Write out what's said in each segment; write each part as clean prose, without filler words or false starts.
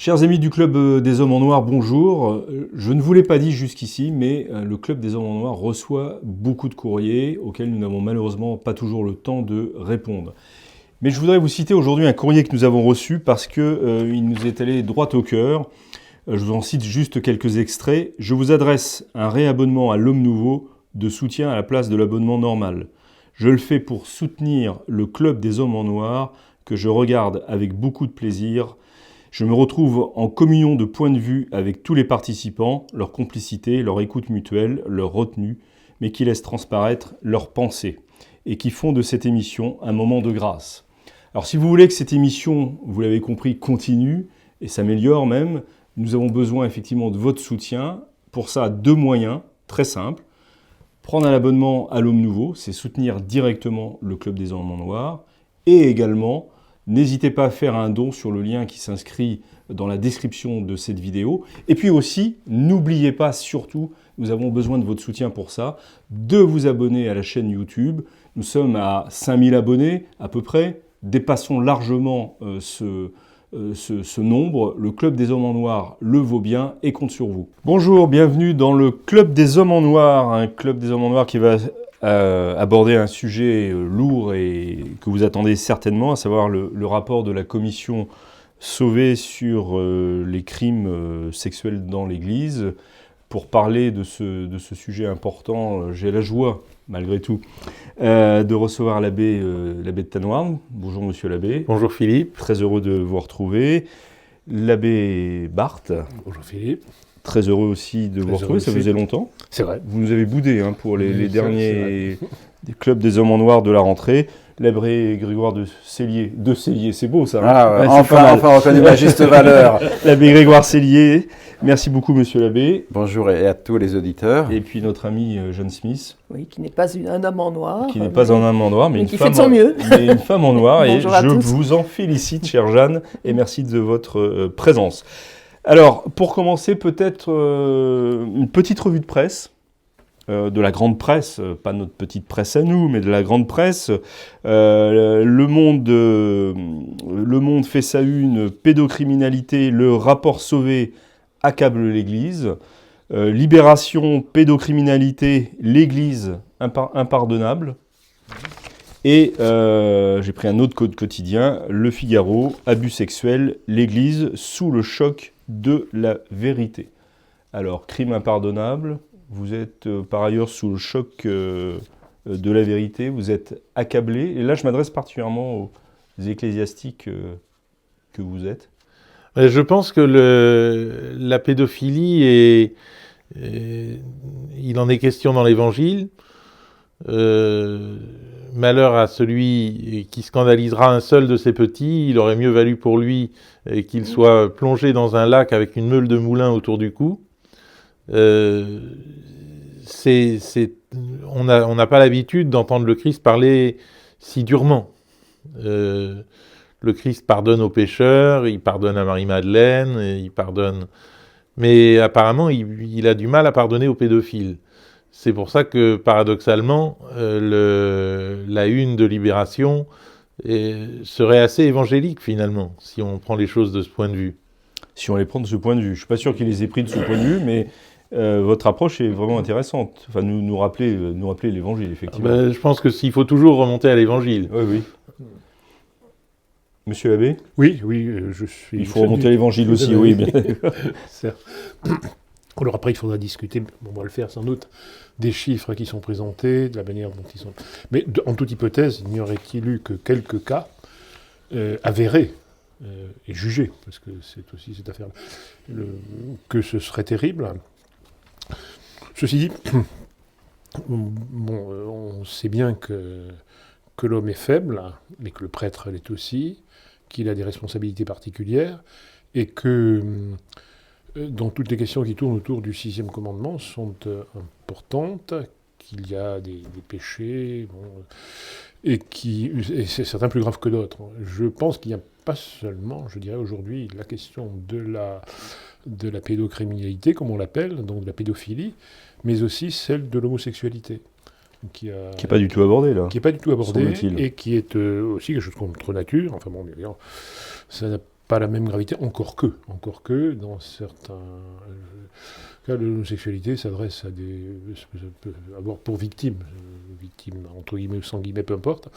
Chers amis du Club des Hommes en Noir, bonjour. Je ne vous l'ai pas dit jusqu'ici, mais le Club des Hommes en Noir reçoit beaucoup de courriers auxquels nous n'avons malheureusement pas toujours le temps de répondre. Mais je voudrais vous citer aujourd'hui un courrier que nous avons reçu parce qu'il nous est allé droit au cœur. Je vous en cite juste quelques extraits. Je vous adresse un réabonnement à l'Homme Nouveau de soutien à la place de l'abonnement normal. Je le fais pour soutenir le Club des Hommes en Noir que je regarde avec beaucoup de plaisir. Je me retrouve en communion de points de vue avec tous les participants, leur complicité, leur écoute mutuelle, leur retenue, mais qui laissent transparaître leurs pensées et qui font de cette émission un moment de grâce. Alors si vous voulez que cette émission, vous l'avez compris, continue et s'améliore même, nous avons besoin effectivement de votre soutien. Pour ça, 2 moyens très simples. Prendre un abonnement à l'Homme Nouveau, c'est soutenir directement le Club des Hommes en Noir, et également n'hésitez pas à faire un don sur le lien qui s'inscrit dans la description de cette vidéo. Et puis aussi, n'oubliez pas surtout, nous avons besoin de votre soutien pour ça, de vous abonner à la chaîne YouTube. Nous sommes à 5000 abonnés à peu près, dépassons largement ce nombre. Le Club des Hommes en Noir le vaut bien et compte sur vous. Bonjour, bienvenue dans le Club des Hommes en Noir, un Club des Hommes en Noir qui va aborder un sujet lourd et que vous attendez certainement, à savoir le rapport de la commission Sauvé sur les crimes sexuels dans l'Église. Pour parler de ce sujet important, j'ai la joie, malgré tout, de recevoir l'abbé de Tanoirn. Bonjour monsieur l'abbé. Bonjour Philippe. Très heureux de vous retrouver. L'abbé Barthes. Bonjour Philippe. Très heureux aussi de vous retrouver, ça faisait longtemps. C'est vrai. Vous nous avez boudé pour les derniers des clubs des Hommes en Noir de la rentrée. L'abbé Grégoire de Cellier, c'est beau ça. Ah, ouais, enfin reconnaît ma juste valeur. L'abbé Grégoire Cellier, merci beaucoup monsieur l'abbé. Bonjour et à tous les auditeurs. Et puis notre ami John Smith. Oui, qui n'est pas un homme en noir. Qui n'est pas un homme en noir, mais qui fait de son mieux. Mais une femme en noir. Et Bonjour à je tous. vous en félicite, chère Jeanne, et merci de votre présence. Alors, pour commencer, peut-être une petite revue de presse, de la grande presse, pas notre petite presse à nous, mais de la grande presse. Le Monde fait sa une, pédocriminalité, le rapport Sauvé accable l'Église. Libération, pédocriminalité, l'Église impardonnable. Et j'ai pris un autre code quotidien, Le Figaro, abus sexuels, l'Église sous le choc de la vérité. Alors, crime impardonnable, vous êtes par ailleurs sous le choc de la vérité, vous êtes accablé. Et là, je m'adresse particulièrement aux ecclésiastiques que vous êtes. Je pense que la pédophilie, il en est question dans l'Évangile. Malheur à celui qui scandalisera un seul de ses petits, il aurait mieux valu pour lui qu'il soit plongé dans un lac avec une meule de moulin autour du cou. On n'a pas l'habitude d'entendre le Christ parler si durement. Le Christ pardonne aux pécheurs, il pardonne à Marie-Madeleine, il pardonne... Mais apparemment, il a du mal à pardonner aux pédophiles. C'est pour ça que, paradoxalement, la une de Libération serait assez évangélique, finalement, si on prend les choses de ce point de vue. Si on les prend de ce point de vue. Je ne suis pas sûr qu'il les ait pris de ce point de vue, mais votre approche est vraiment intéressante. Enfin, nous rappeler l'Évangile, effectivement. Je pense qu'il faut toujours remonter à l'Évangile. Oui, oui. Monsieur l'abbé ? Oui, je suis... Il faut remonter à l'Évangile aussi, oui. Bien. Alors après, il faudra discuter, on va le faire sans doute, des chiffres qui sont présentés, de la manière dont ils sont... Mais en toute hypothèse, il n'y aurait-il eu que quelques cas avérés et jugés, parce que c'est aussi cette affaire-là, que ce serait terrible. Ceci dit, on sait bien que l'homme est faible, mais que le prêtre l'est aussi, qu'il a des responsabilités particulières, et que dans toutes les questions qui tournent autour du 6e commandement sont importantes, qu'il y a des péchés, et certains plus graves que d'autres. Je pense qu'il n'y a pas seulement, je dirais aujourd'hui, la question de la pédocriminalité, comme on l'appelle, donc de la pédophilie, mais aussi celle de l'homosexualité. Qui n'est pas du tout abordé, et qui est aussi quelque chose contre nature. Enfin bon, bien évidemment, ça n'a pas la même gravité, encore que dans certains cas, l'homosexualité s'adresse à avoir pour victimes entre guillemets ou sans guillemets, peu importe,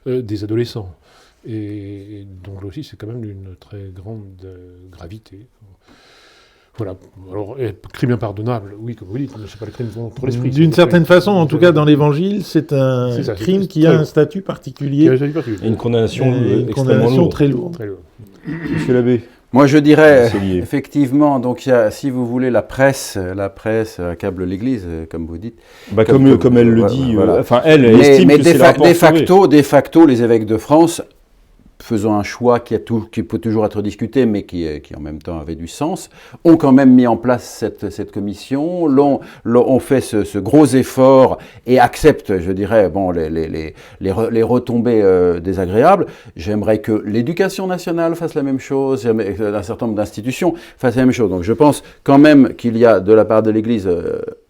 des adolescents. Et donc là aussi, c'est quand même d'une très grande gravité. Voilà. Alors, crime impardonnable, oui, comme vous dites, c'est pas le crime contre l'esprit. D'une certaine façon, en tout cas dans l'Évangile, c'est un crime qui a un statut particulier. Et une condamnation, extrêmement lourde. Très lourde. Monsieur l'abbé. Moi, je dirais, effectivement, donc si vous voulez, la presse accable l'Église, comme vous dites. Comme elle le dit, voilà. Enfin, elle estime que c'est le rapport de facto, les évêques de France, faisant un choix qui peut toujours être discuté, mais qui en même temps avait du sens, ont quand même mis en place cette commission, ont fait ce gros effort et acceptent, je dirais, bon, les retombées désagréables. J'aimerais que l'Éducation nationale fasse la même chose, un certain nombre d'institutions fassent la même chose. Donc je pense quand même qu'il y a de la part de l'Église,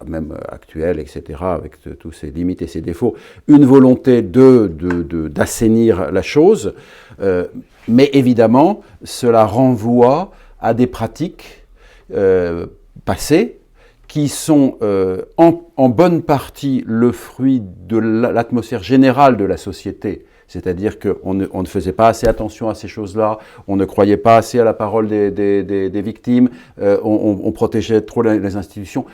même actuelle, etc., avec tous ses limites et ses défauts, une volonté d'assainir la chose. Mais évidemment, cela renvoie à des pratiques passées qui sont en bonne partie le fruit de l'atmosphère générale de la société. C'est-à-dire qu'on ne faisait pas assez attention à ces choses-là, on ne croyait pas assez à la parole des victimes, on protégeait trop les institutions.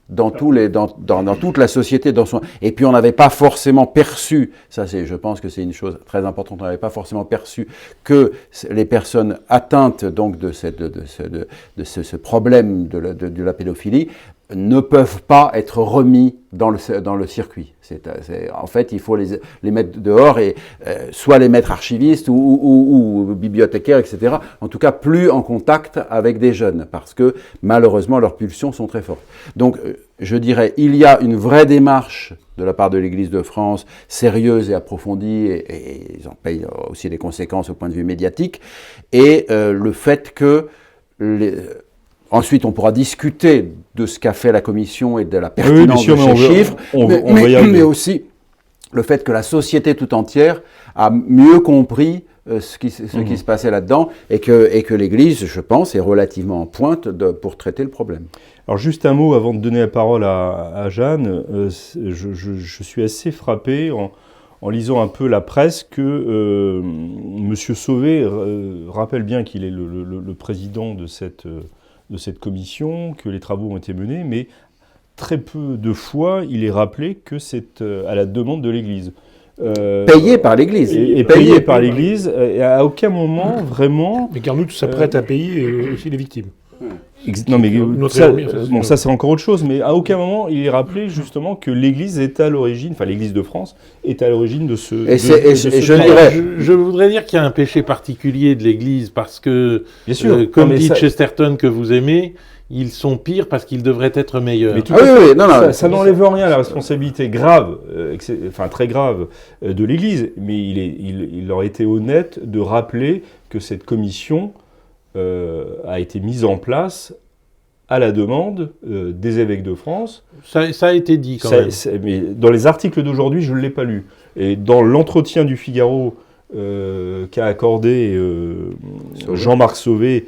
Dans toute la société, et puis on n'avait pas forcément perçu, je pense que c'est une chose très importante, on n'avait pas forcément perçu que les personnes atteintes donc de ce problème de la pédophilie ne peuvent pas être remis dans le circuit. En fait, il faut les mettre dehors et soit les mettre archivistes ou bibliothécaires, etc. En tout cas, plus en contact avec des jeunes, parce que malheureusement, leurs pulsions sont très fortes. Donc, je dirais, il y a une vraie démarche de la part de l'Église de France, sérieuse et approfondie, et ils en payent aussi les conséquences au point de vue médiatique, et le fait que ensuite, on pourra discuter de ce qu'a fait la Commission et de la pertinence de ces chiffres, mais aussi le fait que la société tout entière a mieux compris ce qui se passait là-dedans et que l'Église, je pense, est relativement en pointe pour traiter le problème. Alors juste un mot avant de donner la parole à Jeanne. Je suis assez frappé en lisant un peu la presse que Monsieur Sauvé rappelle bien qu'il est le président de cette commission, que les travaux ont été menés, mais très peu de fois il est rappelé que c'est à la demande de l'Église. Payé par l'Église. Et payé par l'Église, et à aucun moment vraiment... Mais Carnot s'apprête à payer aussi les victimes. Non mais ça c'est encore autre chose, mais à aucun moment il est rappelé justement que l'Église est à l'origine, enfin l'Église de France est à l'origine de ce... Je voudrais dire qu'il y a un péché particulier de l'Église parce que, bien sûr, comme dit Chesterton que vous aimez, ils sont pires parce qu'ils devraient être meilleurs. Mais ça n'enlève rien à la responsabilité grave, très grave de l'Église, mais il aurait été honnête de rappeler que cette commission a été mise en place à la demande des évêques de France. Ça a été dit quand même. Mais dans les articles d'aujourd'hui, je ne l'ai pas lu. Et dans l'entretien du Figaro qu'a accordé Jean-Marc Sauvé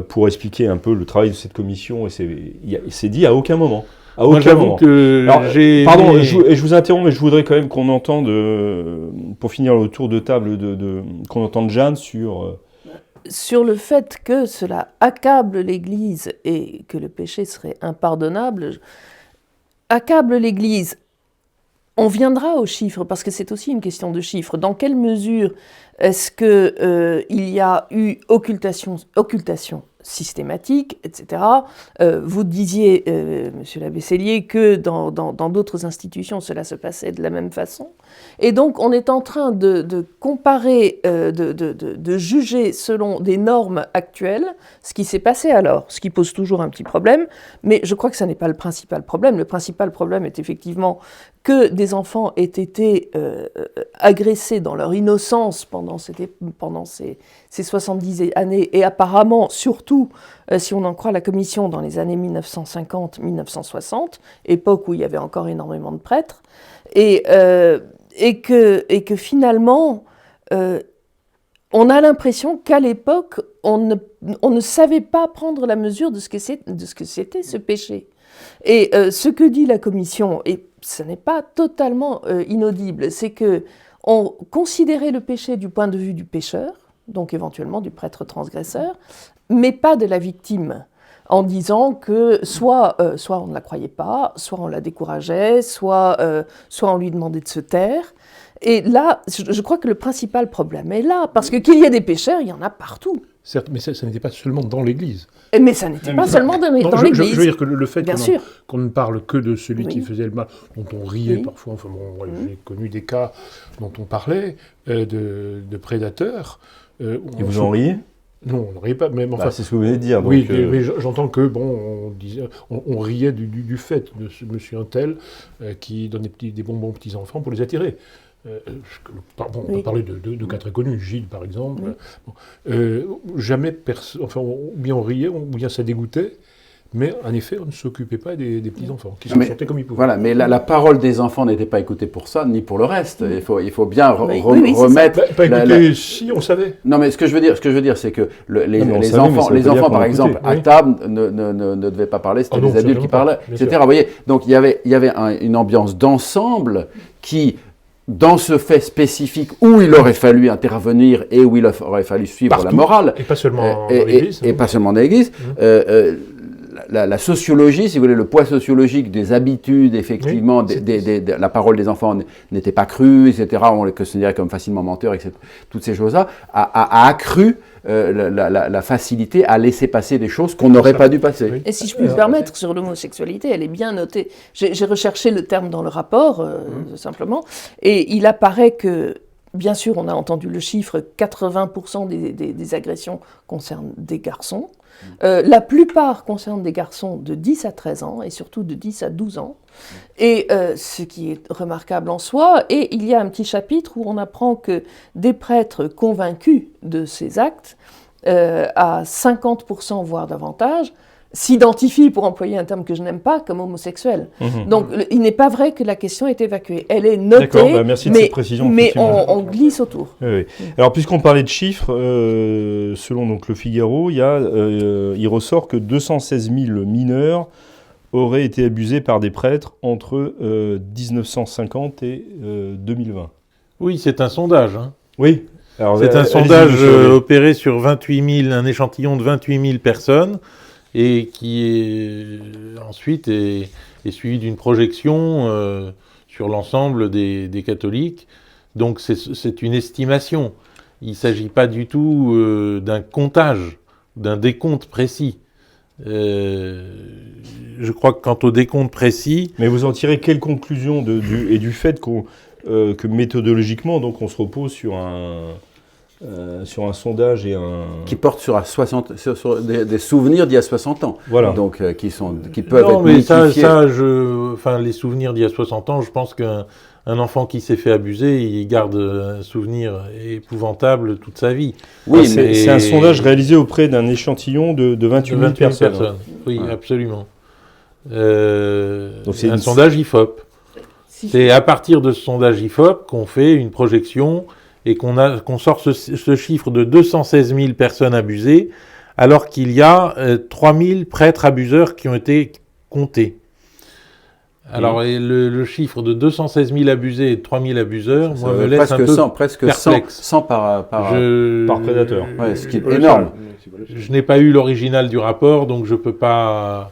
pour expliquer un peu le travail de cette commission, c'est dit à aucun moment. À aucun moment. Pardon, je vous interromps, mais je voudrais quand même qu'on entende, pour finir le tour de table, qu'on entende Jeanne sur le fait que cela accable l'Église et que le péché serait impardonnable, accable l'Église. On viendra aux chiffres, parce que c'est aussi une question de chiffres. Dans quelle mesure est-ce qu'il y a eu occultation systématique, etc. Vous disiez, monsieur l'abbé Sellier, que dans d'autres institutions, cela se passait de la même façon. Et donc, on est en train de comparer, de juger selon des normes actuelles ce qui s'est passé alors, ce qui pose toujours un petit problème, mais je crois que ce n'est pas le principal problème. Le principal problème est effectivement que des enfants aient été agressés dans leur innocence pendant ces 70 années, et apparemment, surtout, si on en croit la commission, dans les années 1950-1960, époque où il y avait encore énormément de prêtres, et que finalement, on a l'impression qu'à l'époque, on ne savait pas prendre la mesure de ce que c'était ce péché. Et ce que dit la Commission, et ce n'est pas totalement inaudible, c'est que on considérait le péché du point de vue du pécheur, donc éventuellement du prêtre transgresseur, mais pas de la victime, en disant que soit on ne la croyait pas, soit on la décourageait, soit on lui demandait de se taire. Et là, je crois que le principal problème est là, parce que qu'il y ait des pécheurs, il y en a partout. Certes, mais ça n'était pas seulement dans l'Église. Mais ça n'était pas seulement dans l'Église. Je veux dire que le fait Bien qu'on ne parle que de celui qui Oui. faisait le mal, dont on riait Oui. parfois, enfin bon, j'ai connu des cas dont on parlait, de prédateurs. Et vous en riez? Non, on ne riait pas, mais enfin... C'est ce que vous venez de dire. Oui, donc, mais j'entends que, bon, on riait du fait de ce monsieur un tel qui donnait des bonbons aux petits-enfants pour les attirer. On peut parler de cas très connus, Gilles par exemple. Oui. Jamais personne, enfin, ou bien on riait, ou bien ça dégoûtait, mais en effet, on ne s'occupait pas des petits-enfants, qui se sortaient comme ils pouvaient. Voilà, mais la parole des enfants n'était pas écoutée pour ça, ni pour le reste. Il faut bien Oui, remettre... Pas écouter, si on savait. Non, mais ce que je veux dire, c'est que les on savait, mais enfants, ça veut pas dire qu'on par exemple, écoutait. à table, ne devaient pas parler, c'était Ah non, les adultes qui certainement parlaient, pas, bien etc. sûr. Vous voyez, donc il y avait une ambiance d'ensemble qui, dans ce fait spécifique où il aurait fallu intervenir et où il aurait fallu suivre Partout. la morale, Et pas seulement dans et l'Église. pas seulement dans l'Église, la sociologie, si vous voulez, le poids sociologique des habitudes, effectivement, la parole des enfants n'était pas crue, etc., on les considérait comme facilement menteurs, etc., toutes ces choses-là, a accru la facilité à laisser passer des choses qu'on n'aurait pas dû passer. Oui. Et si je puis me permettre, sur l'homosexualité, elle est bien notée. J'ai recherché le terme dans le rapport, simplement, et il apparaît que, bien sûr, on a entendu le chiffre, 80% des agressions concernent des garçons. La plupart concernent des garçons de 10 à 13 ans, et surtout de 10 à 12 ans. Et ce qui est remarquable en soi, et il y a un petit chapitre où on apprend que des prêtres convaincus de ces actes, à 50% voire davantage, s'identifient, pour employer un terme que je n'aime pas, comme homosexuels. Donc il n'est pas vrai que la question est évacuée. Elle est notée, D'accord, merci de cette précision, mais effectivement. on glisse autour. Oui. Alors, puisqu'on parlait de chiffres, selon donc, le Figaro, il ressort que 216 000 mineurs auraient été abusés par des prêtres entre 1950 et 2020. Oui, c'est un sondage. Hein. Oui. Alors, C'est un allez-y, sondage monsieur. opéré sur 28 000, un échantillon de 28 000 personnes, et qui ensuite est suivi d'une projection sur l'ensemble des catholiques. Donc c'est une estimation. Il ne s'agit pas du tout d'un comptage, d'un décompte précis. Je crois que quant au décompte précis... Mais vous en tirez quelle conclusion du fait que méthodologiquement, donc, on se repose sur un sondage et un... Qui porte sur des souvenirs d'il y a 60 ans. Voilà. Donc, qui peuvent être mais mythifiés. les souvenirs d'il y a 60 ans, je pense qu'un enfant qui s'est fait abuser, il garde un souvenir épouvantable toute sa vie. Oui, c'est un sondage réalisé auprès d'un échantillon de 28 000 personnes. Oui, absolument. Donc c'est un sondage IFOP. C'est à partir de ce sondage IFOP qu'on fait une projection et qu'on sort ce chiffre de 216 000 personnes abusées, alors qu'il y a 3 000 prêtres abuseurs qui ont été comptés. Alors, et le chiffre de 216 000 abusés et 3 000 abuseurs, moi, me laisse un peu presque perplexe. 100 par prédateur. Ouais, ce qui est énorme. Je n'ai pas eu l'original du rapport, donc je ne peux pas...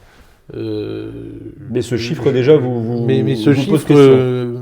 mais ce chiffre, déjà, Mais ce vous pose chiffre question.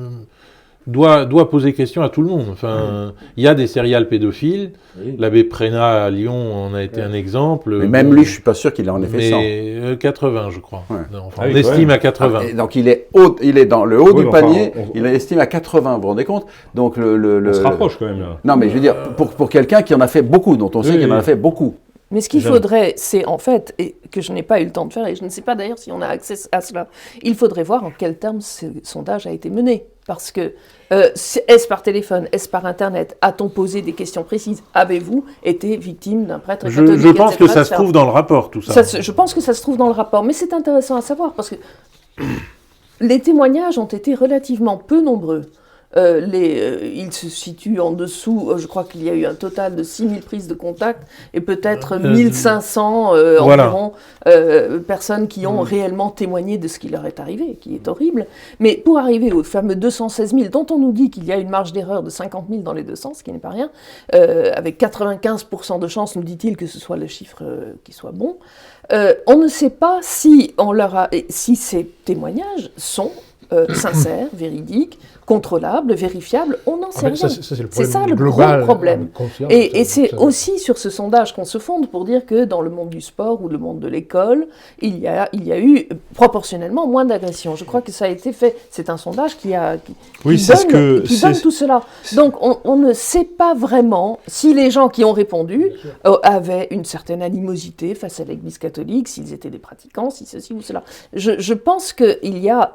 doit poser question à tout le monde. Enfin, il y a des serial pédophiles. Oui. L'abbé Prénat à Lyon en a été un exemple. Mais même lui, je ne suis pas sûr qu'il a en effet 100. Mais 80, je crois. Ouais. Enfin, Ah oui, on estime ouais. à 80. Et donc il est dans le haut Oui, du mais enfin, panier, il estime à 80, vous vous rendez compte? Donc On se rapproche quand même, là. Non, mais je veux dire, pour quelqu'un qui en a fait beaucoup, dont on sait qu'il en a fait beaucoup. Mais ce qu'il faudrait, c'est en fait, et que je n'ai pas eu le temps de faire, et je ne sais pas d'ailleurs si on a accès à cela, il faudrait voir en quels termes ce sondage a été mené. Parce que, est-ce par téléphone, est-ce par Internet? A-t-on posé des questions précises? Avez-vous été victime d'un prêtre catholique? Je pense etc., que ça se trouve dans le rapport, tout ça. Je pense que ça se trouve dans le rapport, mais c'est intéressant à savoir, parce que les témoignages ont été relativement peu nombreux. Il se situe en dessous, je crois qu'il y a eu un total de 6000 prises de contact et peut-être 1500 environ personnes qui ont réellement témoigné de ce qui leur est arrivé, qui est horrible. Mais pour arriver aux fameux 216 000, dont on nous dit qu'il y a une marge d'erreur de 50 000 dans les deux sens, ce qui n'est pas rien, avec 95% de chances, nous dit-il, que ce soit le chiffre qui soit bon, on ne sait pas si ces témoignages sont sincères, véridiques, contrôlables, vérifiables, on n'en sait rien. C'est ça le gros problème. Et c'est aussi sur ce sondage qu'on se fonde pour dire que dans le monde du sport ou le monde de l'école, il y a eu proportionnellement moins d'agressions. Je crois que ça a été fait. C'est un sondage qui donne tout cela. Donc on ne sait pas vraiment si les gens qui ont répondu avaient une certaine animosité face à l'Église catholique, s'ils étaient des pratiquants, si ceci ou cela. Je pense qu'il y a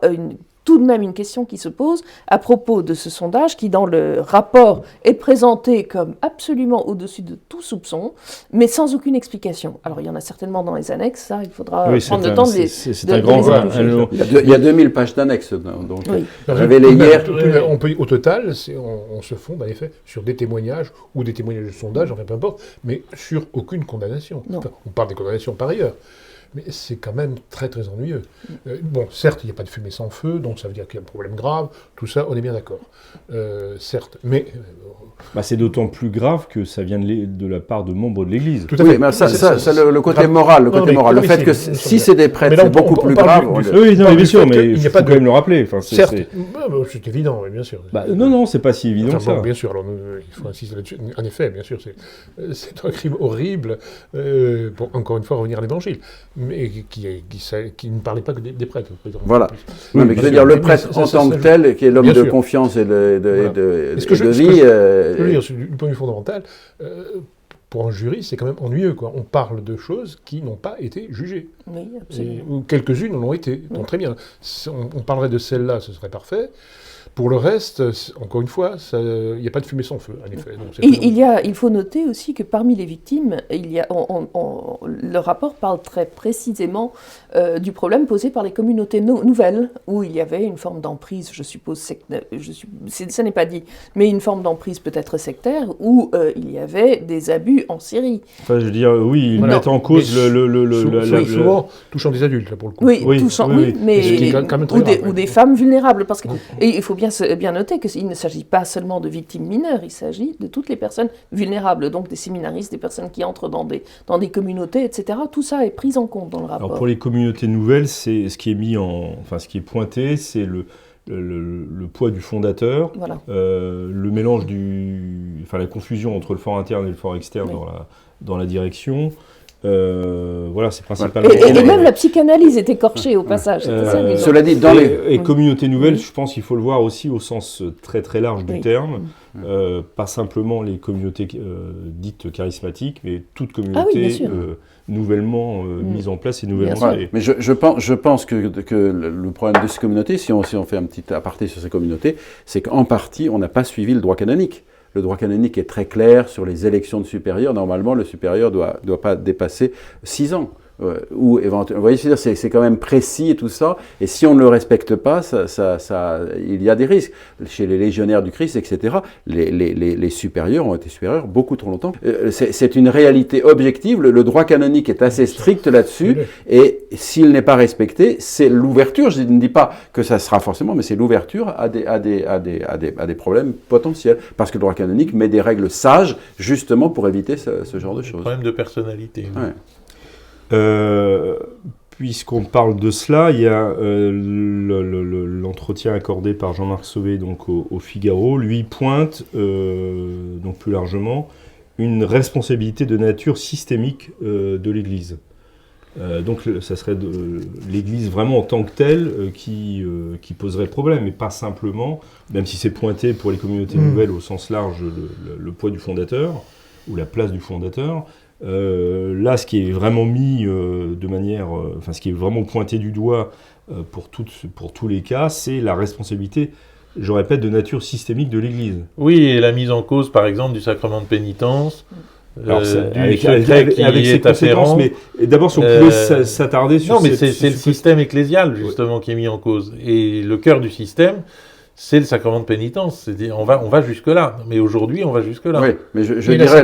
tout de même une question qui se pose à propos de ce sondage qui, dans le rapport, est présenté comme absolument au-dessus de tout soupçon, mais sans aucune explication. Alors, il y en a certainement dans les annexes, ça, il faudra prendre le temps de les éplucher. Il y a 2000 pages d'annexes, donc oui. j'avais les hier... Au total, on se fonde, en effet, sur des témoignages, ou des témoignages de sondage, enfin, peu importe, mais sur aucune condamnation. Enfin, on parle des condamnations par ailleurs. Mais c'est quand même très très ennuyeux. Bon, certes, il n'y a pas de fumée sans feu, donc ça veut dire qu'il y a un problème grave, tout ça, on est bien d'accord. Certes, mais... c'est d'autant plus grave que ça vient de la part de membres de l'Église. Tout à fait. Oui, mais ça, le côté moral, le fait que si c'est des prêtres, c'est beaucoup plus grave. Oui, non, bien sûr, mais il faut quand même le rappeler. Certes, c'est évident, bien sûr. Non, c'est pas si évident que ça. Bien sûr, alors il faut insister là-dessus. En effet, bien sûr, c'est un crime horrible, pour encore une fois revenir à l'Évangile, mais qui ne parlait pas que des prêtres. Voilà. Non, mais je veux dire, le prêtre en tant que tel, qui est l'homme de confiance et de vie... Je veux dire, du point de vue fondamental, pour un jury, c'est quand même ennuyeux, quoi. On parle de choses qui n'ont pas été jugées. Oui, absolument. Ou quelques-unes l'ont été. Donc très bien. On parlerait de celle-là, ce serait parfait. Pour le reste, encore une fois, il n'y a pas de fumée sans feu, en effet. Donc il faut noter aussi que parmi les victimes, le rapport parle très précisément du problème posé par les communautés nouvelles, où il y avait une forme d'emprise, je suppose, ça n'est pas dit, mais une forme d'emprise peut-être sectaire, où il y avait des abus en Syrie. Enfin, je veux dire, oui, ils mettent en cause souvent touchant des adultes, là, pour le coup. Oui, touchant, mais ou des femmes vulnérables, parce que et il faut bien noter qu'il ne s'agit pas seulement de victimes mineures, il s'agit de toutes les personnes vulnérables, donc des séminaristes, des personnes qui entrent dans des communautés, etc. Tout ça est pris en compte dans le rapport. Alors pour les communautés nouvelles, c'est ce qui est ce qui est pointé, c'est le poids du fondateur, voilà. Le mélange la confusion entre le fort interne et le fort externe dans la direction. Voilà, c'est principalement... Et même la psychanalyse est écorchée au passage. Cela dit, et communauté nouvelle, je pense qu'il faut le voir aussi au sens très très large du terme, pas simplement les communautés dites charismatiques, mais toute communauté nouvellement mise en place et nouvellement créée. Mais je pense que le problème de ces communautés, si on fait un petit aparté sur ces communautés, c'est qu'en partie, on n'a pas suivi le droit canonique. Le droit canonique est très clair sur les élections de supérieurs. Normalement, le supérieur ne doit pas dépasser 6 ans. Ou éventuellement, vous voyez, c'est quand même précis et tout ça. Et si on ne le respecte pas, il y a des risques. Chez les légionnaires du Christ, etc., les supérieurs ont été supérieurs beaucoup trop longtemps. C'est une réalité objective. Le droit canonique est assez strict là-dessus. Et s'il n'est pas respecté, c'est l'ouverture. Je ne dis pas que ça sera forcément, mais c'est l'ouverture à des problèmes potentiels. Parce que le droit canonique met des règles sages, justement, pour éviter ce genre de choses. Problème de personnalité. Ouais. Puisqu'on parle de cela, il y a l'entretien accordé par Jean-Marc Sauvé donc au Figaro, lui pointe donc plus largement une responsabilité de nature systémique de l'Église. Donc ça serait l'Église vraiment en tant que telle qui poserait problème, et pas simplement, même si c'est pointé pour les communautés nouvelles au sens large, le poids du fondateur ou la place du fondateur. Là, ce qui est vraiment mis de manière, ce qui est vraiment pointé du doigt pour tous les cas, c'est la responsabilité, je répète, de nature systémique de l'Église. Oui, et la mise en cause, par exemple, du sacrement de pénitence, alors, du secret qui est afférent. Mais d'abord, si on pouvait s'attarder sur... Non, mais c'est le système ecclésial, justement, qui est mis en cause. Et le cœur du système, c'est le sacrement de pénitence. C'est-à-dire, on va jusque-là. Mais aujourd'hui, on va jusque-là. Oui, mais je Et dirais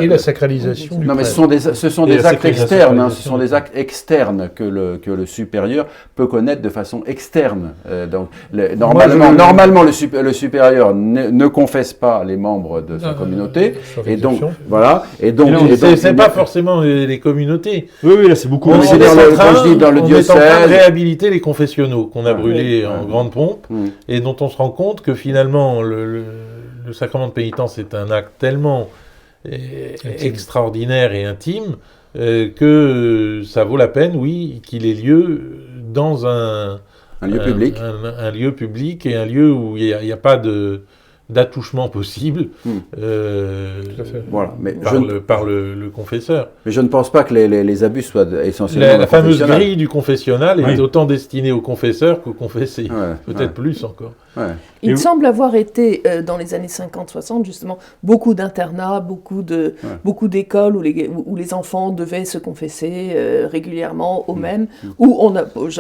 et la sacralisation du non, mais prêtre. ce sont Et des la actes externes. Ce sont des sacralisation. actes externes que le supérieur peut connaître de façon externe. Donc, normalement, le supérieur ne confesse pas les membres de sa communauté. Sauf Et donc, exception. voilà. Et donc, C'est pas forcément les communautés. Oui, là c'est beaucoup. On On est est dans le- quand je dis dans le en train de diocèse. réhabiliter les confessionnaux qu'on a Ouais. brûlés en grande pompe Mm. et dont on se rend compte que finalement le sacrement de pénitence est un acte tellement extraordinaire et intime que ça vaut la peine, oui, qu'il ait lieu dans un lieu public. un lieu public et un lieu où il n'y a pas d'attouchement possible Mm. Tout à fait. Voilà. Mais par le confesseur. je ne pense pas que les abus soient essentiellement La fameuse confessionnels. grille du confessionnal est Oui. autant destinée aux confesseurs qu'aux confessés. Ouais, Peut-être plus encore. ouais. Il Et- semble avoir été, dans les années 50-60, justement, beaucoup d'internats, beaucoup d'écoles où les enfants devaient se confesser régulièrement au même, où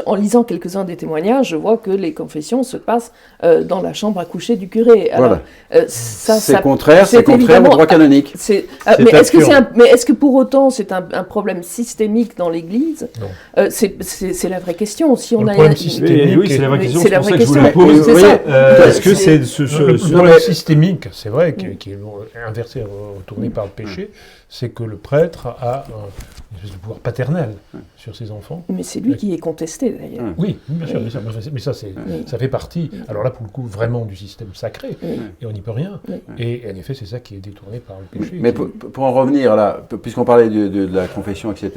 en lisant quelques-uns des témoignages, je vois que les confessions se passent dans la chambre à coucher du curé. Alors, Voilà. ça, C'est ça- contraire au évidemment- droit canonique. c'est- C'est mais est-ce que absurde. mais est-ce que pour autant c'est un problème systémique dans l'Église? Non. C'est la vraie question. Si on Le a problème Oui, systémique. oui, c'est la vraie Oui, question. c'est C'est la pour vraie ça que je vous la question. pose. Mais C'est ça. Est-ce que c'est Le ce- problème mais- systémique, c'est vrai, qui est inversé, retourné par le péché, c'est que le prêtre a une espèce de pouvoir paternel sur ses enfants. Mais c'est lui qui est contesté d'ailleurs. Oui, bien sûr, mais ça, ça fait partie, alors là, pour le coup, vraiment du système sacré, Oui. et on n'y peut rien. Oui. Et en effet, c'est ça qui est détourné par le péché. Mais pour en revenir là, puisqu'on parlait de la confession, etc.,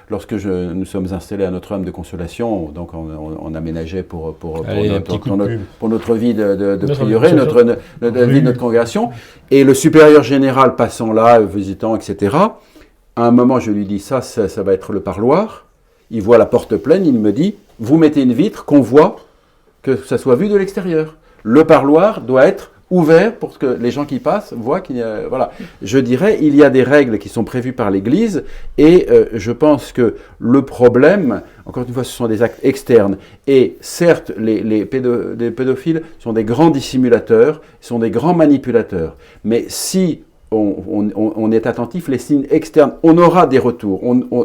lorsque nous sommes installés à Notre-Dame de Consolation, donc on aménageait pour Allez, un petit coup de pub. pour notre vie de Notre prieuré, Consolation. notre vie de notre congrégation, et le supérieur général passant là, visitant, etc., à un moment, je lui dis, ça va être le parloir. Il voit la porte pleine, il me dit, vous mettez une vitre qu'on voit, que ça soit vu de l'extérieur. Le parloir doit être ouvert pour que les gens qui passent voient qu'il y a... Voilà. Je dirais, il y a des règles qui sont prévues par l'Église et je pense que le problème, encore une fois, ce sont des actes externes. Et certes, les pédophiles sont des grands dissimulateurs, sont des grands manipulateurs. Mais si on est attentif, les signes externes, on aura des retours.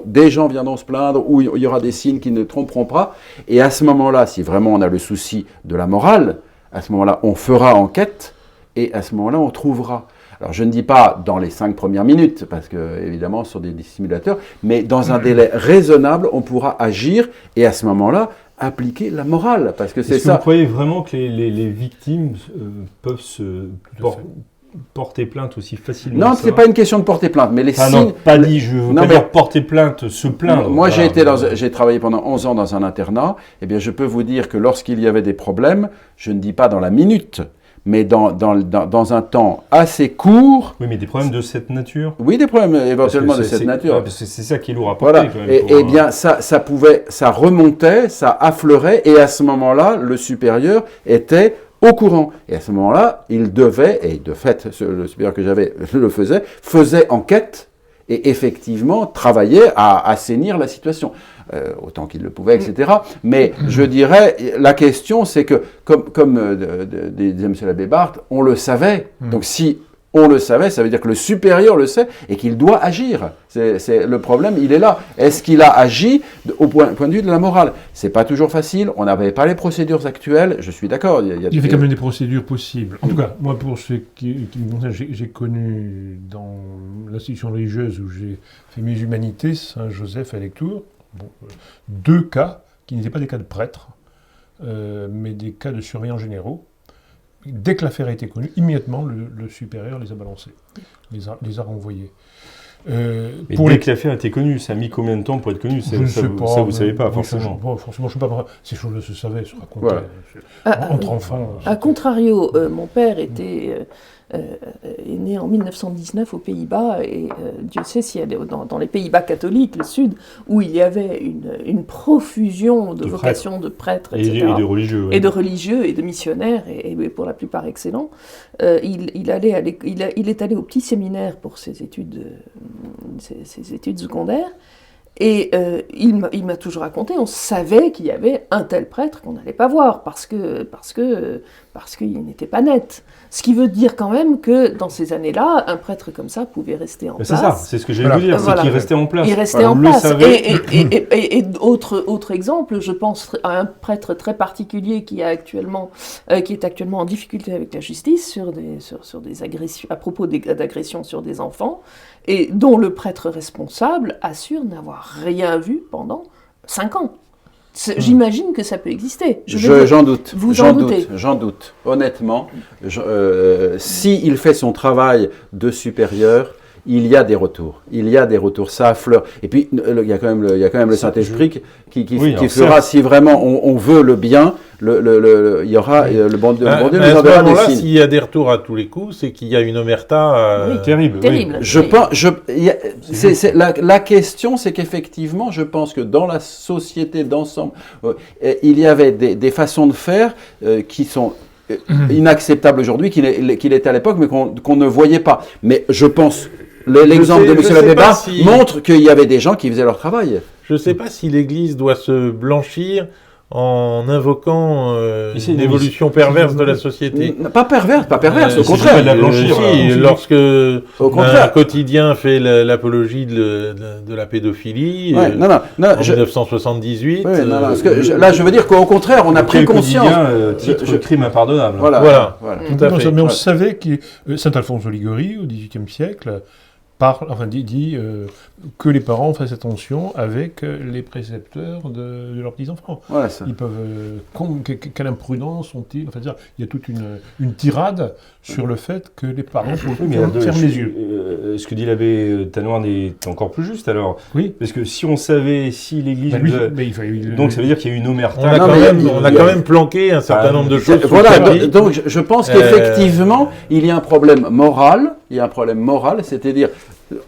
Des gens viendront se plaindre ou il y aura des signes qui ne tromperont pas. Et à ce moment-là, si vraiment on a le souci de la morale, à ce moment-là, on fera enquête et à ce moment-là, on trouvera. Alors, je ne dis pas dans les 5 premières minutes, parce que, évidemment, ce sont des dissimulateurs, mais dans un délai raisonnable, on pourra agir et à ce moment-là, appliquer la morale. Parce que c'est Est-ce que ça. vous croyez vraiment que les victimes peuvent se porter plainte aussi facilement? Non, c'est pas une question de porter plainte, mais les Ah signes... non, pas dit, je veux Non, pas mais- dire porter plainte, se plaindre. Moi, Voilà. j'ai travaillé pendant 11 ans dans un internat. Eh bien, je peux vous dire que lorsqu'il y avait des problèmes, je ne dis pas dans la minute, mais dans un temps assez court, Oui, mais des problèmes de cette nature. oui, des problèmes éventuellement Parce de que cette c'est- nature. ouais, parce que c'est ça qui est lourd à porter. Voilà. Quand même, Et, pour eh bien, ça remontait, ça affleurait, et à ce moment-là, le supérieur était au courant. Et à ce moment-là, il devait, et de fait, le supérieur que j'avais le faisait enquête, et effectivement travaillait à assainir la situation. Autant qu'il le pouvait, etc. Mais je dirais, la question, c'est que, comme disait M. l'abbé Barthes, on le savait. Donc si on le savait, ça veut dire que le supérieur le sait et qu'il doit agir. Le problème, il est là. Est-ce qu'il a agi au point de vue de la morale? C'est pas toujours facile. On n'avait pas les procédures actuelles. Je suis d'accord. Il y avait quand même des procédures possibles. En tout cas, moi, pour ce qui me concerne, j'ai connu dans l'institution religieuse où j'ai fait mes humanités, Saint-Joseph à Lectoure, 2 cas qui n'étaient pas des cas de prêtres, mais des cas de surveillants généraux. Dès que l'affaire a été connue, immédiatement, le supérieur les a balancés, les a renvoyés. Mais Pour dès les que l'affaire était connue, ça a mis combien de temps pour être connu? Je ne sais pas. Ça, vous savez pas, oui, forcément. Forcément, je ne sais pas. Ces choses-là se savaient, se racontaient. Voilà. Entre enfants. A contrario, mon père est né en 1919 aux Pays-Bas, et Dieu sait s'il y a dans les Pays-Bas catholiques, le Sud, où il y avait une profusion de vocations de prêtres, etc. Et de religieux. ouais. Et de religieux et de missionnaires, et pour la plupart excellents. Il est allé au petit séminaire pour ses études secondaires, Et il m'a toujours raconté, on savait qu'il y avait un tel prêtre qu'on n'allait pas voir parce qu'il n'était pas net. Ce qui veut dire quand même que dans ces années-là, un prêtre comme ça pouvait rester en place. C'est ça, c'est ce que j'allais vous dire, c'est qu'il restait en place. Il restait en place. Et autre exemple, je pense à un prêtre très particulier qui est actuellement en difficulté avec la justice sur des agressions, à propos d'agressions sur des enfants, et dont le prêtre responsable assure n'avoir rien vu pendant 5 ans. J'imagine que ça peut exister. J'en doute. J'en doute. Honnêtement, s'il fait son travail de supérieur, il y a des retours. Ça affleure. Et puis, il y a quand même le Saint-Esprit qui fera, si vraiment on veut le bien, il y aura le bon Dieu nous enverra des signes. S'il y a des retours à tous les coups, c'est qu'il y a une omerta terrible. La question, c'est qu'effectivement, je pense que dans la société d'ensemble, il y avait des façons de faire qui sont inacceptables aujourd'hui, qu'il était à l'époque, mais qu'on ne voyait pas. Mais je pense... L'exemple de M. l'abbé Barthes montre qu'il y avait des gens qui faisaient leur travail. Je ne sais pas si l'Église doit se blanchir en invoquant une évolution perverse de la société. Pas perverse, au contraire. La blanchir, lorsque un quotidien fait l'apologie de la pédophilie en 1978... là, je veux dire qu'au contraire, on a pris conscience... titre crime impardonnable. Voilà. Tout à fait. Mais on savait que Saint Alphonse de Liguori, au XVIIIe siècle, dit que les parents fassent attention avec les précepteurs de leurs petits-enfants. Voilà, ça. Ils peuvent... quelle imprudence ont-ils? Enfin, il y a toute une tirade sur le fait que les parents ferment les yeux. Ce que dit l'abbé Tanoirne est encore plus juste alors. Oui. Parce que si on savait, si l'Église... donc ça veut dire qu'il y a eu une omerta. On a quand même planqué un certain nombre de choses. Voilà, donc je pense qu'effectivement, il y a un problème moral, c'est-à-dire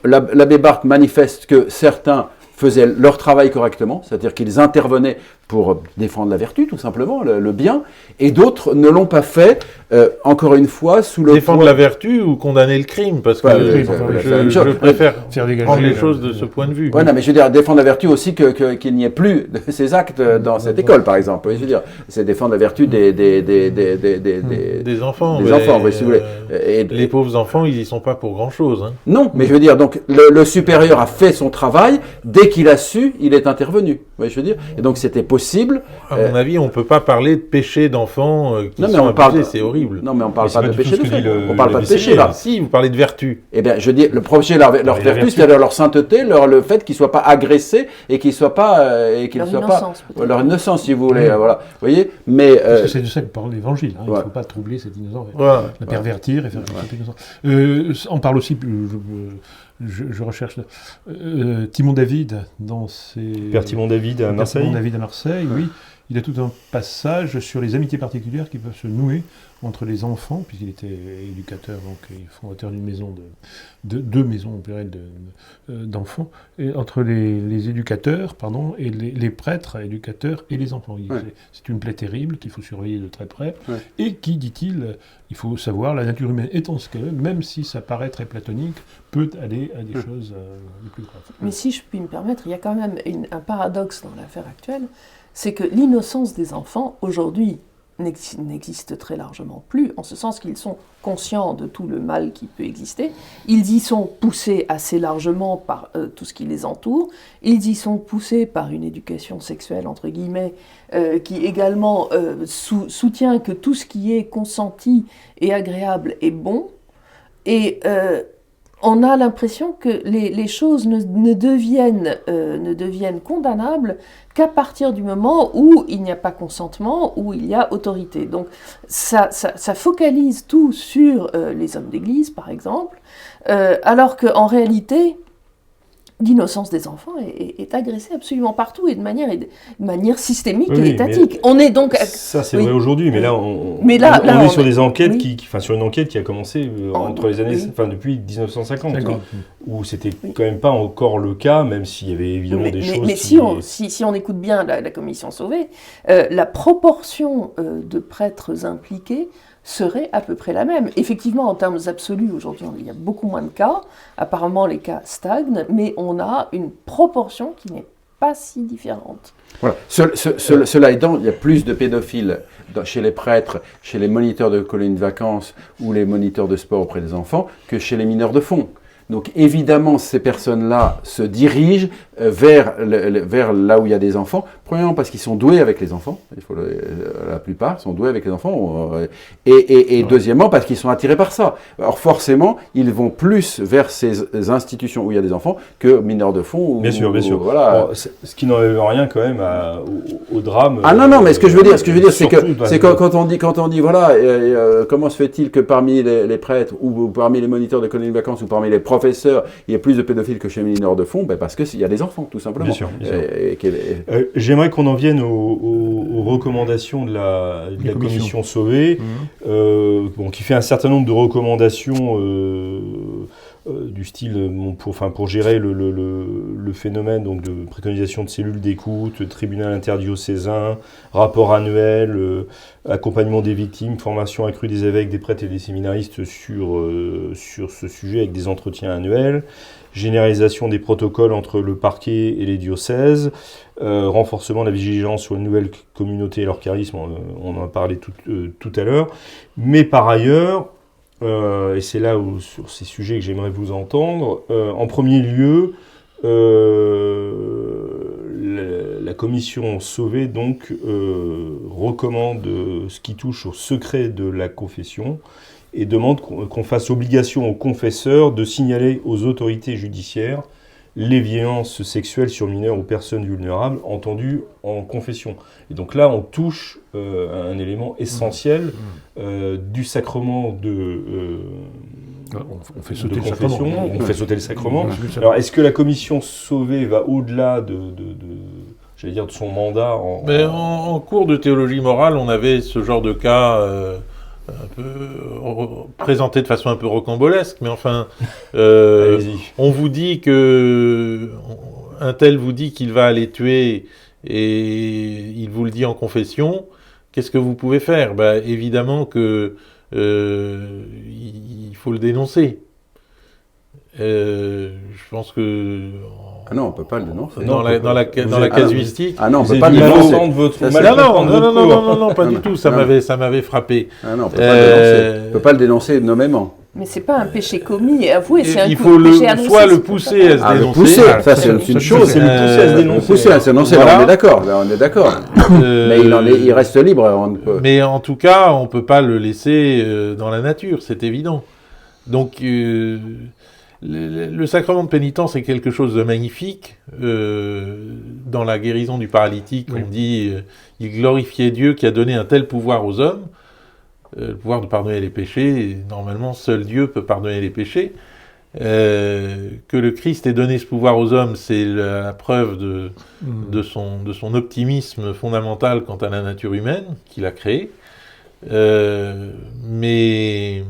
l'abbé Barthes manifeste que certains faisaient leur travail correctement, c'est-à-dire qu'ils intervenaient pour défendre la vertu, tout simplement, le bien, et d'autres ne l'ont pas fait, encore une fois, sous le défendre la vertu ou condamner le crime, parce que je préfère prendre les choses de ce point de vue. Ouais, non, mais je veux dire, défendre la vertu aussi qu'il n'y ait plus de ces actes dans cette école, par exemple. Je veux dire, c'est défendre la vertu des enfants. Des enfants, si vous voulez. Les pauvres enfants, ils n'y sont pas pour grand-chose. Hein. Non, mais je veux dire, donc, le supérieur a fait son travail, dès qu'il a su, il est intervenu. Vous voyez, je veux dire, et donc c'était possible. À mon avis, on ne peut pas parler de péché d'enfants qui sont abusés, c'est horrible. Non, mais on ne parle pas de péché de fait. On ne parle pas de péché, là. Si, vous parlez de vertu. Eh bien, je dis, le péché, leur vertu, c'est-à-dire leur sainteté, le fait qu'ils ne soient pas agressés et qu'ils ne soient pas... leur innocence, si vous voulez. Voilà. Vous voyez, mais... Parce que c'est de ça que parle l'Évangile. Il ne faut pas troubler cet innocent. La pervertir et faire cet innocent. On parle aussi... Je recherche Timon David dans ses... Père Timon David à Marseille. Timon David à Marseille, oui. Il a tout un passage sur les amitiés particulières qui peuvent se nouer entre les enfants, puisqu'il était éducateur, donc fondateur d'une maison de deux maisons plurielles d'enfants, et entre les éducateurs, et les prêtres éducateurs et les enfants. C'est une plaie terrible qu'il faut surveiller de très près, et qui, dit-il, il faut savoir, la nature humaine étant ce qu'elle est, même si ça paraît très platonique, peut aller à des choses les plus graves. Mais si je puis me permettre, il y a quand même un paradoxe dans l'affaire actuelle, c'est que l'innocence des enfants, aujourd'hui, n'existe très largement plus, en ce sens qu'ils sont conscients de tout le mal qui peut exister. Ils y sont poussés assez largement par tout ce qui les entoure. Ils y sont poussés par une éducation sexuelle, entre guillemets, qui également soutient que tout ce qui est consenti et agréable est bon. Et on a l'impression que les choses ne deviennent condamnables qu'à partir du moment où il n'y a pas consentement, où il y a autorité. Donc ça focalise tout sur les hommes d'église, par exemple, alors qu'en réalité, l'innocence des enfants est agressée absolument partout et de manière systémique et étatique. On est donc... Ça, c'est vrai aujourd'hui, mais là, on est sur des enquêtes sur une enquête qui a commencé entre les années... depuis 1950, où c'était quand même pas encore le cas, même s'il y avait évidemment des choses... Mais si on écoute bien la commission Sauvé, la proportion de prêtres impliqués serait à peu près la même. Effectivement, en termes absolus, aujourd'hui, il y a beaucoup moins de cas. Apparemment, les cas stagnent, mais on a une proportion qui n'est pas si différente. Voilà. Cela étant, il y a plus de pédophiles chez les prêtres, chez les moniteurs de colonies de vacances ou les moniteurs de sport auprès des enfants que chez les mineurs de fond. Donc évidemment, ces personnes-là se dirigent vers là où il y a des enfants, premièrement parce qu'ils sont doués avec les enfants, la plupart sont doués avec les enfants, et deuxièmement parce qu'ils sont attirés par ça. Alors forcément, ils vont plus vers ces institutions où il y a des enfants que mineurs de fond. Bien sûr. Voilà. Bon, ce qui n'enlève rien quand même au drame. Ah non, mais ce que je veux dire, c'est quand on dit voilà, comment se fait-il que parmi les prêtres ou parmi les moniteurs de colonies de vacances ou parmi les professeurs, il y a plus de pédophiles que chez les mineurs de fond, parce qu'il y a des enfants, tout simplement. Bien sûr. J'aimerais qu'on en vienne aux recommandations de la commission Sauvé, qui fait un certain nombre de recommandations du style pour gérer le phénomène donc de préconisation de cellules d'écoute, tribunal interdiocésain, rapport annuel, accompagnement des victimes, formation accrue des évêques, des prêtres et des séminaristes sur ce sujet avec des entretiens annuels, généralisation des protocoles entre le parquet et les diocèses, renforcement de la vigilance sur les nouvelles communautés et leur charisme, on en a parlé tout à l'heure, mais par ailleurs, et c'est là où, sur ces sujets que j'aimerais vous entendre, en premier lieu, la commission Sauvé donc recommande ce qui touche au secret de la confession et demande qu'on fasse obligation aux confesseurs de signaler aux autorités judiciaires les violences sexuelles sur mineurs ou personnes vulnérables entendues en confession. Et donc là, on touche à un élément essentiel du sacrement on fait sauter de le confession. sacrement. On fait sauter le sacrement. Alors, est-ce que la commission Sauvé va au-delà de son mandat Mais en cours de théologie morale, on avait ce genre de cas un peu présenté de façon un peu rocambolesque, mais enfin, on vous dit que un tel vous dit qu'il va aller tuer et il vous le dit en confession. Qu'est-ce que vous pouvez faire ? Évidemment que il faut le dénoncer. Je pense que Ah non, on ne peut pas le dénoncer. Dans la casuistique. Ah non, on ne peut Vous pas le êtes dénoncer. Non, pas du tout. Ça m'avait frappé. Ah non, on ne peut pas le dénoncer. On ne peut pas le dénoncer nommément. Mais c'est pas un péché commis et avoué, c'est un Il péché faut annoncé. soit le pousser à se dénoncer. Pousser, ça c'est une chose. C'est le pousser à se dénoncer. Pousser à se dénoncer, Voilà. là, on est d'accord. Mais il reste libre. Mais en tout cas, on ne peut pas le laisser dans la nature, c'est évident. Donc, le sacrement de pénitence est quelque chose de magnifique. Dans la guérison du paralytique, on dit il glorifiait Dieu qui a donné un tel pouvoir aux hommes, le pouvoir de pardonner les péchés. Et normalement, seul Dieu peut pardonner les péchés. Que le Christ ait donné ce pouvoir aux hommes, c'est la preuve de son optimisme fondamental quant à la nature humaine qu'il a créée. Mais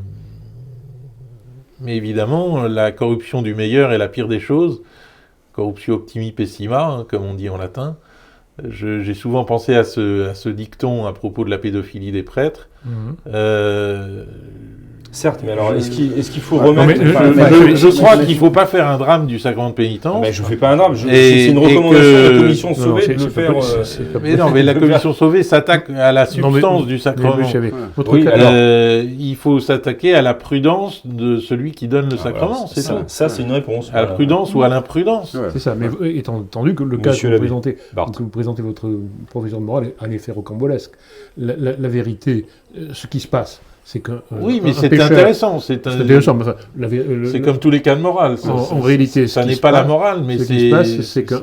évidemment, la corruption du meilleur est la pire des choses. Corruptio optimi pessima, comme on dit en latin. J'ai souvent pensé à ce dicton à propos de la pédophilie des prêtres. Certes, mais alors est-ce qu'il faut remettre... Je crois qu'il ne faut pas faire un drame du sacrement de pénitence. Mais je ne fais pas un drame, c'est une recommandation de la commission Sauvé de le faire... Mais la commission Sauvé s'attaque à la substance du sacrement. Il faut s'attaquer à la prudence de celui qui donne le sacrement, c'est ça. Ça, c'est une réponse. À la prudence ou à l'imprudence. C'est ça, mais étant entendu que le cas que vous présentez votre professeur de morale est un effet rocambolesque. La vérité, ce qui se passe, c'est qu'un oui, mais c'est pêcheur, intéressant. C'est comme tous les cas de morale. En réalité, ça n'est pas la morale, mais ce qui se passe, c'est qu'un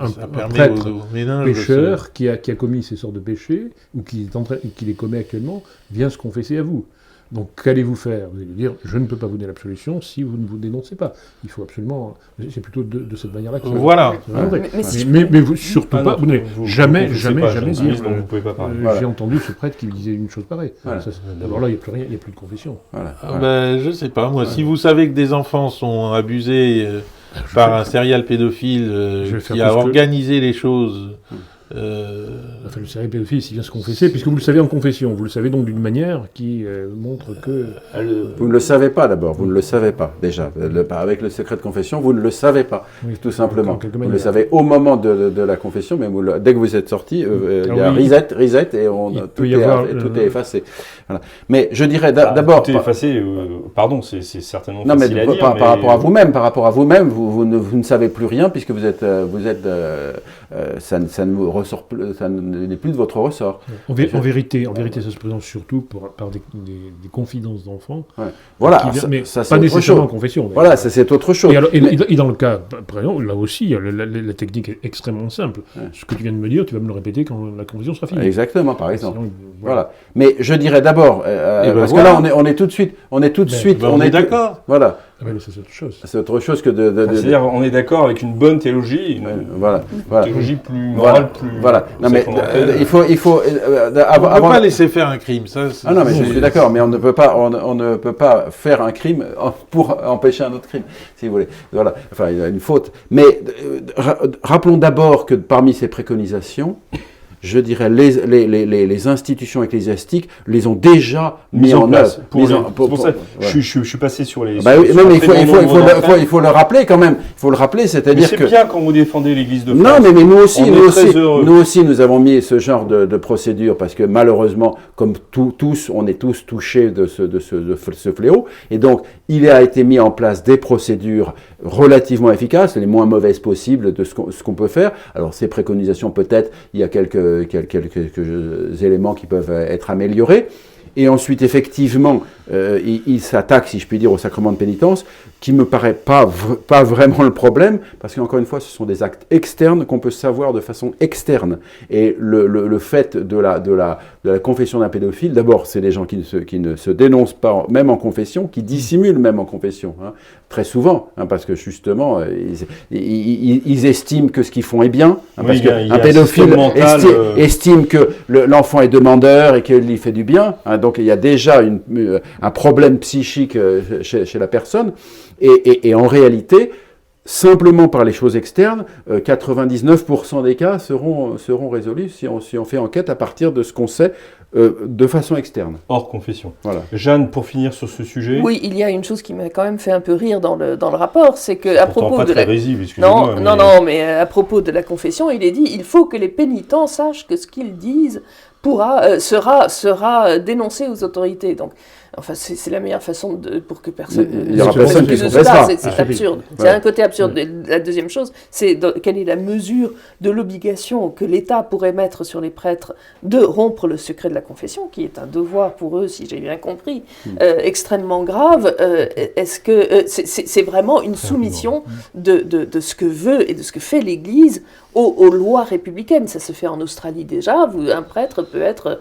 prêtre pécheur qui a commis ces sortes de péchés, ou qui les commet actuellement, vient se confesser à vous. Donc, qu'allez-vous faire ? Vous allez dire, je ne peux pas vous donner l'absolution si vous ne vous dénoncez pas. Il faut absolument... C'est plutôt de cette manière-là que ça voilà. Mais vous, surtout pas... Vous n'allez jamais dire... J'ai entendu ce prêtre qui me disait une chose pareille. Voilà. Alors là, il n'y a plus rien, il n'y a plus de confession. Je ne sais pas, moi. Si vous savez que des enfants sont abusés par un serial pédophile qui a organisé les choses Enfin, le serial pédophile, s'il vient se confesser, puisque vous le savez en confession, vous le savez donc d'une manière qui montre que... Vous ne le savez pas d'abord, vous ne le savez pas déjà. Avec le secret de confession, vous ne le savez pas, Oui, tout simplement. en quelque Vous le manière. savez au moment de la confession, mais dès que vous êtes sorti, il y a oui, reset et il tout peut y avoir est effacé. Voilà. Mais je dirais d'abord... Tout est effacé, pardon, c'est certainement Non, mais facile à dire. par rapport à vous-même, vous ne savez plus rien puisque vous êtes, ça ne vous ressort plus, ça n'est plus de votre ressort. En vérité, ça se présente surtout par des confidences d'enfants. Ouais. Voilà, Mais ça c'est pas autre nécessairement en chose. confession. Voilà, ça c'est autre chose. Et dans le cas, par exemple, là aussi, la technique est extrêmement simple. Ouais. Ce que tu viens de me dire, tu vas me le répéter quand la confession sera finie. Exactement, par exemple. Sinon, Voilà. Mais je dirais d'abord, parce voilà. que là on est tout de suite, on est d'accord. Voilà, Ah ben, ça, c'est autre chose. c'est autre chose que C'est-à-dire, on est d'accord avec une bonne théologie, une voilà. théologie plus Voilà. morale, plus... Voilà. Non mais il faut On ne avant. peut pas laisser faire un crime, ça. Ah non, mais je suis d'accord, mais on ne peut pas faire un crime pour empêcher un autre crime, si vous voulez. Voilà, enfin, il y a une faute. Mais rappelons d'abord que parmi ces préconisations, je dirais les institutions ecclésiastiques les ont déjà mis en œuvre. C'est pour ça que je suis passé sur les... Bah oui, sur mais un très grand nombre d'entre elles. il faut le rappeler quand même. Il faut le rappeler, Mais c'est-à-dire c'est que... bien quand vous défendez l'Église de France. Non, mais nous aussi, On est très heureux. nous aussi, nous avons mis ce genre de procédure parce que malheureusement, comme tous, on est tous touchés de ce fléau. Et donc, il a été mis en place des procédures relativement efficaces, les moins mauvaises possibles de ce qu'on peut faire. Alors, ces préconisations, peut-être, il y a quelques éléments qui peuvent être améliorés. Et ensuite, effectivement, il s'attaque, si je puis dire, au sacrement de pénitence, qui me paraît pas vraiment le problème, parce qu'encore une fois, ce sont des actes externes qu'on peut savoir de façon externe. Et le fait de la confession d'un pédophile, d'abord, c'est des gens qui ne se dénoncent pas, même en confession, qui dissimulent même en confession, hein, très souvent, hein, parce que justement, ils estiment que ce qu'ils font est bien, hein, parce qu'un pédophile estime que l'enfant est demandeur et qu'il lui fait du bien, hein, donc il y a déjà un problème psychique chez la personne, et en réalité, simplement par les choses externes, 99% des cas seront résolus si on fait enquête à partir de ce qu'on sait de façon externe. Hors confession. Voilà. Jeanne, pour finir sur ce sujet... Oui, il y a une chose qui m'a quand même fait un peu rire dans le rapport, c'est que à Pourtant propos pas de très la... risible, excusez-moi. mais à propos de la confession, il est dit il faut que les pénitents sachent que ce qu'ils disent sera dénoncé aux autorités. Donc, enfin, c'est la meilleure façon pour que personne. Il y aura personne qui se confessera. C'est absurde. Ouais. C'est un côté absurde. La deuxième chose, c'est quelle est la mesure de l'obligation que l'État pourrait mettre sur les prêtres de rompre le secret de la confession, qui est un devoir pour eux, si j'ai bien compris, extrêmement grave. Est-ce que c'est vraiment une soumission de ce que veut et de ce que fait l'Église aux lois républicaines? Ça se fait en Australie déjà. Un prêtre peut être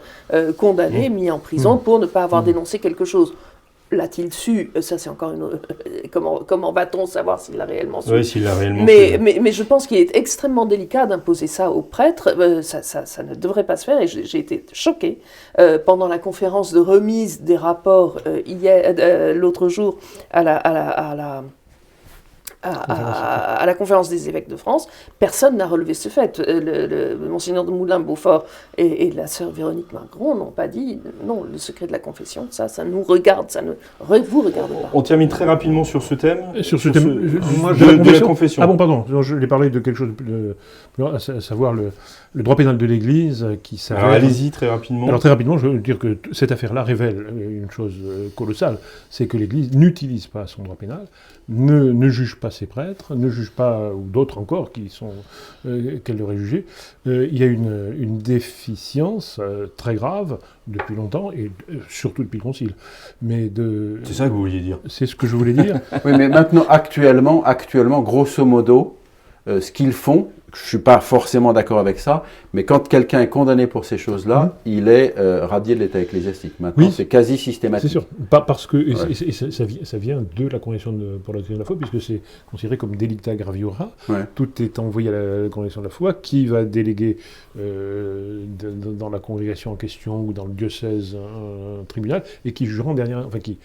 condamné, mis en prison pour ne pas avoir dénoncé quelque chose. L'a-t-il su? Ça, c'est encore une autre... Comment va-t-on savoir s'il l'a réellement su? Oui, s'il l'a réellement su. Mais je pense qu'il est extrêmement délicat d'imposer ça aux prêtres. Ça ne devrait pas se faire. Et j'ai été choquée pendant la conférence de remise des rapports l'autre jour à la conférence des évêques de France, personne n'a relevé ce fait. Monseigneur de Moulin-Beaufort et la sœur Véronique Margron n'ont pas dit non, le secret de la confession, ça nous regarde, ça ne vous regarde pas. On termine très rapidement sur ce thème. Sur ce thème de la confession. Ah bon, pardon, je voulais parler de quelque chose à savoir le droit pénal de l'Église qui s'avère... Alors allez-y très rapidement. Alors très rapidement, je veux dire que cette affaire-là révèle une chose colossale, c'est que l'Église n'utilise pas son droit pénal, ne juge pas ses prêtres, ne juge pas, ou d'autres encore qu'elle aurait jugé. Il y a une déficience très grave depuis longtemps, et surtout depuis le Concile. C'est ça que vous vouliez dire. C'est ce que je voulais dire. Oui, mais maintenant, actuellement, grosso modo, ce qu'ils font, je ne suis pas forcément d'accord avec ça, mais quand quelqu'un est condamné pour ces choses-là, il est radié de l'état ecclésiastique. Maintenant, c'est quasi systématique. C'est sûr, parce que ça vient de la Convention pour la doctrine de la foi, puisque c'est considéré comme delicta graviora. Ouais. Tout est envoyé à la Convention de la foi, qui va déléguer dans la congrégation en question ou dans le diocèse un tribunal, et qui jugera en dernière, enfin qui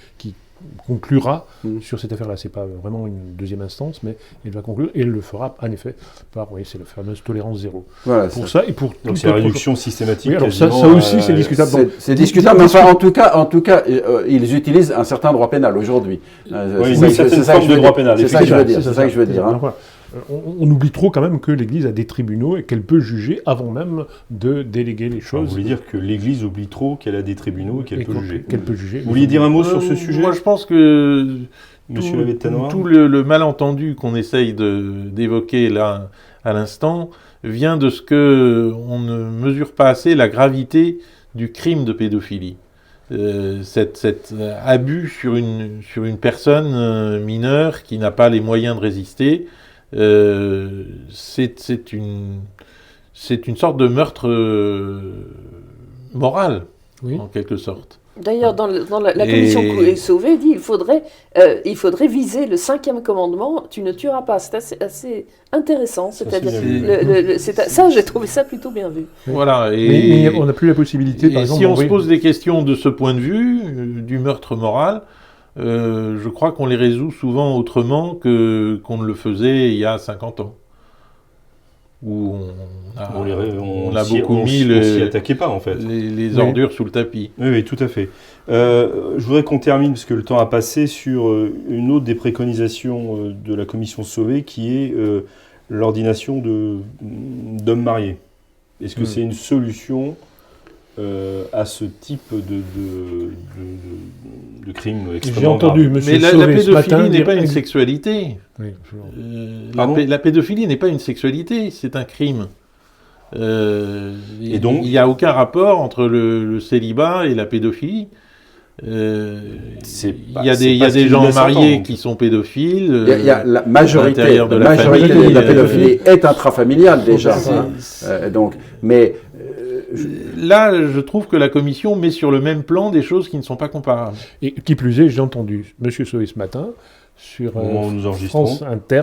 conclura sur cette affaire-là. C'est pas vraiment une deuxième instance, mais elle va conclure, et elle le fera, en effet, par, c'est la fameuse tolérance zéro. Voilà, Pour ça, et pour donc c'est la réduction systématique. Oui, alors quasiment, ça aussi, c'est discutable. C'est discutable, mais enfin, en tout cas, ils utilisent un certain droit pénal aujourd'hui. Oui, une certaine forme de droit pénal. C'est ça que je veux dire. C'est ça que je veux dire. Donc, voilà. On oublie trop quand même que l'Église a des tribunaux et qu'elle peut juger avant même de déléguer les choses. Vous voulez dire que l'Église oublie trop qu'elle a des tribunaux et qu'elle peut juger. Qu'elle peut juger. Vous vouliez dire un mot sur ce sujet? Moi, je pense que Monsieur Lavet-Tanoir, tout le malentendu qu'on essaye d'évoquer là à l'instant vient de ce que on ne mesure pas assez la gravité du crime de pédophilie. Cet abus sur une personne mineure qui n'a pas les moyens de résister, c'est une sorte de meurtre moral, Oui. en quelque sorte. D'ailleurs, dans la commission Sauvé dit il faudrait viser le 5e commandement, tu ne tueras pas. C'est assez intéressant. C'est-à-dire, ça, j'ai trouvé ça plutôt bien vu. Voilà. Mais on n'a plus la possibilité, par exemple. Si on se pose des questions de ce point de vue, du meurtre moral, je crois qu'on les résout souvent autrement qu'on ne le faisait il y a 50 ans. Où on a beaucoup mis on s'y attaquait pas en fait. les ordures sous le tapis. Oui, tout à fait. Je voudrais qu'on termine, parce que le temps a passé, sur une autre des préconisations de la commission Sauvé, qui est l'ordination d'hommes mariés. Est-ce que c'est une solution à ce type de crime extrêmement J'ai entendu grave? monsieur Mais la Sauvé ce matin pédophilie n'est dire- pas une sexualité. Oui, La pédophilie n'est pas une sexualité, c'est un crime. Et donc il n'y a aucun rapport entre le célibat et la pédophilie. Il y a des gens mariés qui sont pédophiles. Il y a la majorité, à l'intérieur de la la majorité famille, de la pédophilie est intrafamiliale déjà. C'est- Donc, mais Là, je trouve que la commission met sur le même plan des choses qui ne sont pas comparables. Et qui plus est, j'ai entendu monsieur Sauvé ce matin sur Au moment où nous enregistrons. France Inter,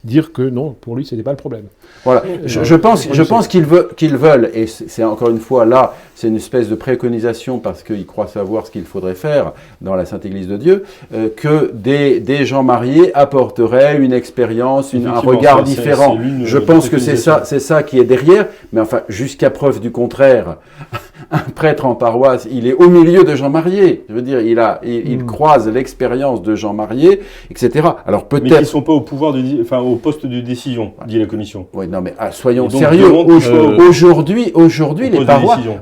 dire que non, pour lui, c'était pas le problème. voilà, je pense qu'ils veulent, et c'est encore une fois là, c'est une espèce de préconisation parce qu'ils croient savoir ce qu'il faudrait faire dans la Sainte Église de Dieu, que des gens mariés apporteraient une expérience, un regard différent. Je pense que c'est ça qui est derrière, mais enfin, jusqu'à preuve du contraire, un prêtre en paroisse, il est au milieu de gens mariés. Je veux dire, il croise l'expérience de gens mariés, etc. Alors peut-être. Mais qui ne sont pas au au poste de décision, dit la commission. Oui, non, mais soyons donc, sérieux. demande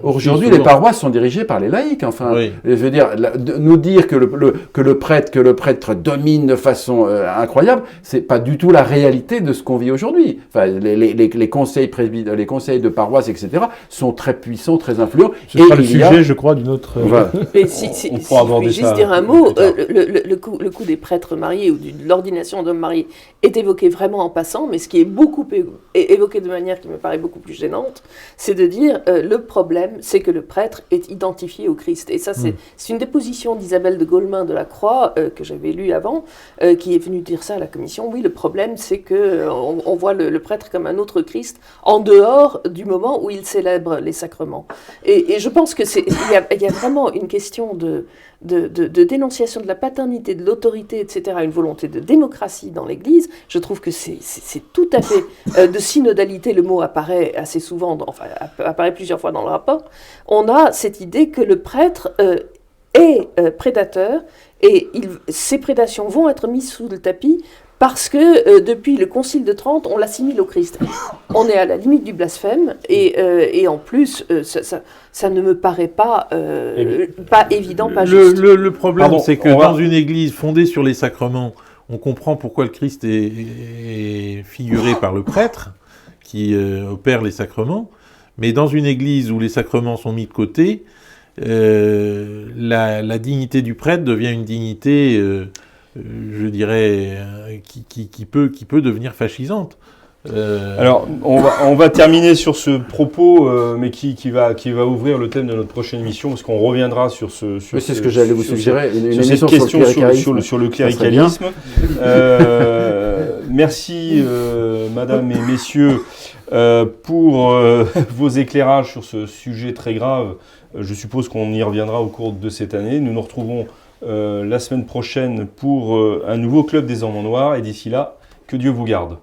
Aujourd'hui, les paroisses sont dirigées par les laïcs. Enfin, Oui. je veux dire, nous dire que le prêtre domine de façon incroyable, c'est pas du tout la réalité de ce qu'on vit aujourd'hui. Enfin, les conseils de paroisse, etc., sont très puissants, très influents. Ce sera le sujet, je crois, d'une autre. Voilà. Mais si on pourra aborder je puis juste ça dire un mot, plus tard. le coup des prêtres mariés ou de l'ordination d'hommes mariés est évoqué vraiment en passant, mais ce qui est beaucoup évoqué de manière qui me paraît beaucoup plus gênante, c'est de dire le problème, c'est que le prêtre est identifié au Christ. Et ça, c'est une déposition d'Isabelle de Gaulmin de la Croix, que j'avais lue avant, qui est venue dire ça à la commission. Oui, le problème, c'est que on voit le prêtre comme un autre Christ en dehors du moment où il célèbre les sacrements. Et je pense que il y a vraiment une question de dénonciation de la paternité, de l'autorité, etc., une volonté de démocratie dans l'Église. Je trouve que c'est tout à fait de synodalité, le mot apparaît assez souvent, apparaît plusieurs fois dans le rapport. On a cette idée que le prêtre est prédateur et ces prédations vont être mises sous le tapis parce que depuis le Concile de Trente, on l'assimile au Christ. On est à la limite du blasphème et en plus, ça ne me paraît pas évident, pas juste. Le problème, Pardon, c'est que dans une église fondée sur les sacrements, on comprend pourquoi le Christ est figuré par le prêtre qui opère les sacrements, mais dans une église où les sacrements sont mis de côté, la dignité du prêtre devient une dignité, je dirais, qui peut devenir fascisante. Alors, on va terminer sur ce propos, mais qui va ouvrir le thème de notre prochaine émission, parce qu'on reviendra sur c'est ce que j'allais vous suggérer, une cette émission question sur le cléricalisme. Merci, madame et messieurs, pour vos éclairages sur ce sujet très grave. Je suppose qu'on y reviendra au cours de cette année. Nous nous retrouvons la semaine prochaine pour un nouveau club des Hommes en Noir. Et d'ici là, que Dieu vous garde.